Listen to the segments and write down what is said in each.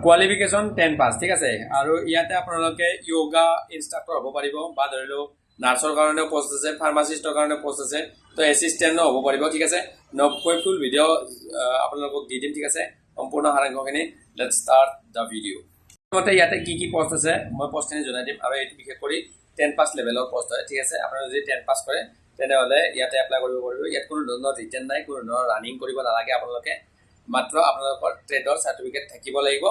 Qualification 10 পাছ ঠিক আছে। আৰু ইয়াতে আপোনালোকে য়োগা ইনষ্ট্ৰাক্টৰ হ'ব পাৰিব, বা ধৰি লওক নাৰ্ছৰ কাৰণেও পষ্ট আছে, ফাৰ্মাচিষ্টৰ কাৰণেও পষ্ট আছে, তো এছিষ্টেণ্টো হ'ব পাৰিব ঠিক আছে। নকৈ ফুল ভিডিঅ' আপোনালোকক দি দিম ঠিক আছে, সম্পূৰ্ণ সাৰাংশখিনি। Let's start the video'. প্ৰথমতে ইয়াতে কি কি পষ্ট আছে মই পষ্টখিনি জনাই দিম, আৰু এইটো বিশেষ কৰি 10 পাছ লেভেলৰ পষ্ট হয় ঠিক আছে। আপোনালোকে যদি 10 পাছ কৰে তেনেহ'লে ইয়াতে এপ্লাই কৰিব পাৰিব। ইয়াত কোনো ধৰণৰ ৰিটেন নাই, কোনো ধৰণৰ ৰানিং কৰিব নালাগে আপোনালোকে, মাত্ৰ আপোনালোকৰ ট্ৰেডৰ চাৰ্টিফিকেট থাকিব লাগিব,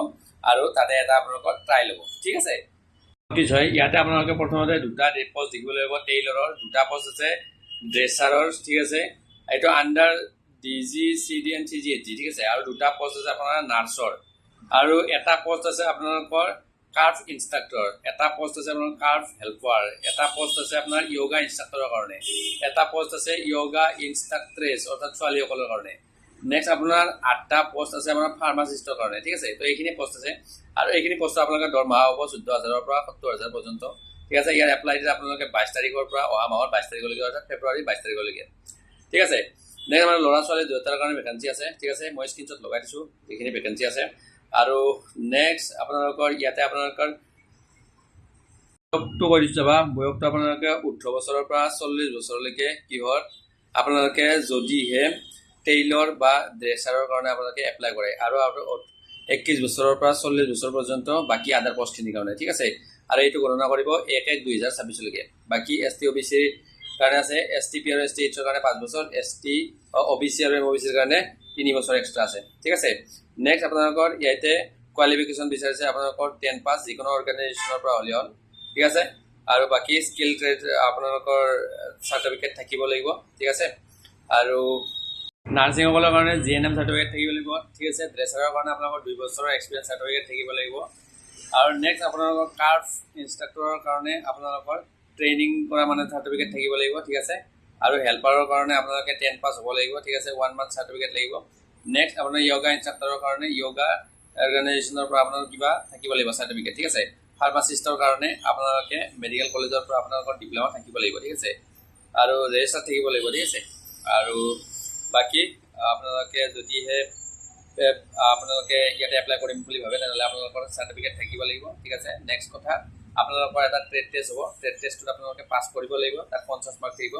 আৰু তাতে এটা আপোনালোকৰ ট্ৰাইল হ'ব ঠিক আছে। নটিছ হয় ইয়াতে আপোনালোকে প্ৰথমতে দুটা পষ্ট দেখিব লাগিব, টেইলৰৰ দুটা পষ্ট আছে, ড্ৰেছাৰৰ ঠিক আছে, এইটো under DG CD and CGHG ঠিক আছে, আৰু দুটা পষ্ট আছে আপোনাৰ নাৰ্ছৰ, আৰু এটা পষ্ট আছে আপোনালোকৰ কাৰ্ভ ইনষ্ট্ৰাক্টৰ, এটা পষ্ট আছে আপোনাৰ কাৰ্ভ হেল্পাৰ, এটা পষ্ট আছে আপোনাৰ য়োগা ইনষ্ট্ৰাক্টৰৰ কাৰণে, এটা পষ্ট আছে য়োগা ইনষ্ট্ৰাক্ট্ৰেছ অৰ্থাৎ ছোৱালীসকলৰ কাৰণে। নেক্সট আপোনাৰ 8টা পষ্ট আছে আপোনাৰ ফাৰ্মাচিষ্টৰ কাৰণে ঠিক আছে। তো এইখিনি পষ্ট আছে, আৰু এইখিনি পষ্ট আপোনালোকৰ দৰমহা হ'ব 14,000ৰ পৰা 70,000 পৰ্যন্ত ঠিক আছে। ইয়াৰ এপ্লাই দিলে আপোনালোকে 22 তাৰিখৰ পৰা অহা মাহৰ 22 তাৰিখলৈকে, অৰ্থাৎ ফেব্ৰুৱাৰী 22 তাৰিখলৈকে ঠিক আছে। নেক্সট আমাৰ ল'ৰা ছোৱালী দুয়োটাৰ কাৰণে ভেকেঞ্চি আছে ঠিক আছে, মই স্ক্ৰীনশ্বট লগাই দিছোঁ যিখিনি ভেকেঞ্চি আছে। আৰু নেক্সট আপোনালোকৰ ইয়াতে আপোনালোকৰ বয়সটো কৈ দিছোঁ যাবা, বয়সটো আপোনালোকে 18 বছৰৰ পৰা 40 বছৰলৈকে কিহৰ আপোনালোকে যদিহে টেইলৰ বা ড্ৰেছাৰৰ কাৰণে আপোনালোকে এপ্লাই কৰে, আৰু 21 বছৰৰ পৰা 40 বছৰ পৰ্যন্ত বাকী আদাৰ পষ্টখিনিৰ কাৰণে ঠিক আছে। আৰু এইটো গণনা কৰিব 1/1/2026লৈকে। বাকী ST OBC কাৰণে আছে, STP আৰু STHৰ কাৰণে 5 বছৰ, ST OBC আৰু MOBCৰ কাৰণে 3 বছৰ এক্সট্ৰা আছে ঠিক আছে। নেক্সট আপোনালোকৰ ইয়াতে কোৱালিফিকেশ্যন বিচাৰিছে আপোনালোকৰ 10 পাছ যিকোনো অৰ্গেনাইজেশ্যনৰ পৰা হ'লে হ'ল ঠিক আছে। আৰু বাকী স্কিল ট্ৰেড আপোনালোকৰ চাৰ্টিফিকেট থাকিব লাগিব ঠিক আছে। আৰু নাৰ্ছিংসকলৰ কাৰণে GNM চাৰ্টিফিকেট থাকিব লাগিব ঠিক আছে। ড্ৰেছাৰৰ কাৰণে আপোনালোকৰ 2 বছৰৰ এক্সপিৰিয়েঞ্চ চাৰ্টিফিকেট থাকিব লাগিব। আৰু নেক্সট আপোনালোকৰ কাৰ্ভ ইনষ্ট্ৰাক্টৰৰ কাৰণে আপোনালোকৰ ট্ৰেইনিং কৰা মানে চাৰ্টিফিকেট থাকিব লাগিব ঠিক আছে। আৰু হেল্পাৰৰ কাৰণে আপোনালোকে 10 পাছ হ'ব লাগিব ঠিক আছে, 1 মান্থ চাৰ্টিফিকেট লাগিব। নেক্সট আপোনাৰ য়োগা ইনষ্ট্ৰাক্টৰৰ কাৰণে য়োগা অৰ্গেনাইজেশ্যনৰ পৰা আপোনালোকৰ কিবা থাকিব লাগিব চাৰ্টিফিকেট ঠিক আছে। ফাৰ্মাচিষ্টৰ কাৰণে আপোনালোকে মেডিকেল কলেজৰ পৰা আপোনালোকৰ ডিপ্ল'মা থাকিব লাগিব ঠিক আছে, আৰু ৰেজিষ্টাৰ থাকিব লাগিব ঠিক আছে। আৰু বাকী আপোনালোকে যদিহে আপোনালোকে ইয়াতে এপ্লাই কৰিম বুলি ভাবে তেনেহ'লে আপোনালোকৰ চাৰ্টিফিকেট থাকিব লাগিব ঠিক আছে। নেক্সট কথা আপোনালোকৰ এটা ট্ৰেড টেষ্ট হ'ব, ট্ৰেড টেষ্টটোত আপোনালোকে পাছ কৰিব লাগিব, তাত 50 মাৰ্ক থাকিব,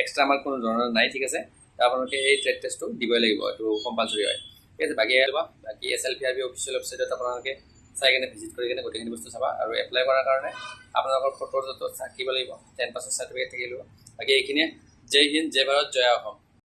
এক্সট্ৰা মাৰ্ক কোনো ধৰণৰ নাই ঠিক আছে। আপোনালোকে এই ট্ৰেড টেষ্টটো দিবই লাগিব, এইটো কম্পালচৰি হয় ঠিক আছে। বাকী SLPRB অফিচিয়েল ৱেবছাইটত আপোনালোকে চাই কিনে ভিজিট কৰি কিনে গোটেইখিনি বস্তু চাবা। আৰু এপ্লাই কৰাৰ কাৰণে আপোনালোকৰ ফটোৰ থাকিব লাগিব, 10 পাছৰ চাৰ্টিফিকেট থাকিব লাগিব। বাকী এইখিনিয়ে। জয় হিন্দ, জয় ভাৰত, জয় অসম।